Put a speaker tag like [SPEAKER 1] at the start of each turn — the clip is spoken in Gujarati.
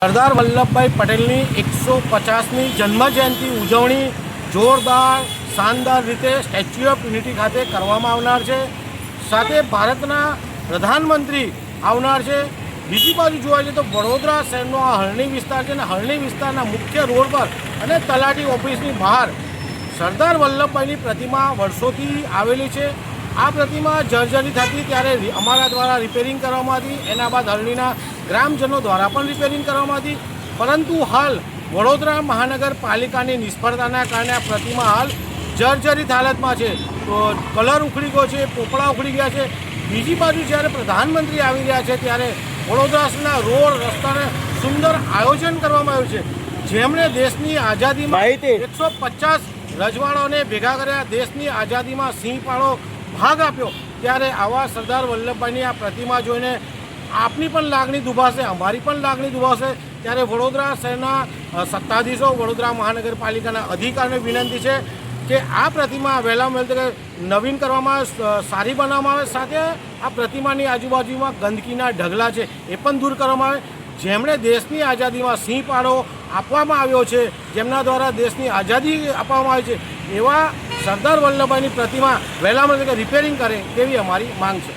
[SPEAKER 1] સરદાર વલ્લભભાઈ પટેલની 150મી જન્મજયંતિ ઉજવણી જોરદાર શાનદાર રીતે સ્ટેચ્યુ ઓફ યુનિટી ખાતે કરવામાં આવનાર છે। સાથે ભારતના પ્રધાનમંત્રી આવનાર છે। બીજી બાજુ જોવા જઈએ તો વડોદરા શહેરનો આ હરણી વિસ્તાર છે અને હરણી વિસ્તારના મુખ્ય રોડ પર અને તલાટી ઓફિસની બહાર સરદાર વલ્લભભાઈની પ્રતિમા વર્ષોથી આવેલી છે। આ પ્રતિમા જર્જરિત હતી ત્યારે અમારા દ્વારા રિપેરિંગ કરવામાં હતી। એના બાદ હરણીના ગ્રામજનો દ્વારા પણ રિપેરિંગ કરવામાં હતી, પરંતુ હાલ વડોદરા મહાનગરપાલિકાની નિષ્ફળતાના કારણે આ પ્રતિમા હાલ જર્જરિત હાલતમાં છે। તો કલર ઉખડી ગયો છે, પોપડા ઉખડી ગયા છે। બીજી બાજુ જ્યારે પ્રધાનમંત્રી આવી રહ્યા છે ત્યારે વડોદરાના રોડ રસ્તાને સુંદર આયોજન કરવામાં આવ્યું છે, જેમણે દેશની આઝાદીમાં 150 રજવાડાઓને ભેગા કર્યા, દેશની આઝાદીમાં સિંહ પાળો ભાગ આપ્યો। ત્યારે આવા સરદાર વલ્લભભાઈની આ પ્રતિમા જોઈને આપની પણ લાગણી દુભાશે, અમારી પણ લાગણી દુભાશે। ત્યારે વડોદરા શહેરના સત્તાધીશો, વડોદરા મહાનગરપાલિકાના અધિકારીઓને વિનંતી છે કે આ પ્રતિમા વહેલામાં વહેલી નવીન કરવામાં આવે, સારી બનાવવામાં આવે। સાથે આ પ્રતિમાની આજુબાજુમાં ગંદકીના ઢગલા છે એ પણ દૂર કરવામાં આવે। જેમણે દેશની આઝાદીમાં સિંહ પાળો આપવામાં આવ્યો છે, જેમના દ્વારા દેશની આઝાદી આપવામાં આવી છે, એવા સરદાર વલ્લભભાઈની પ્રતિમા વહેલામાં વહેલી રિપેરિંગ કરે તેવી અમારી માંગ છે।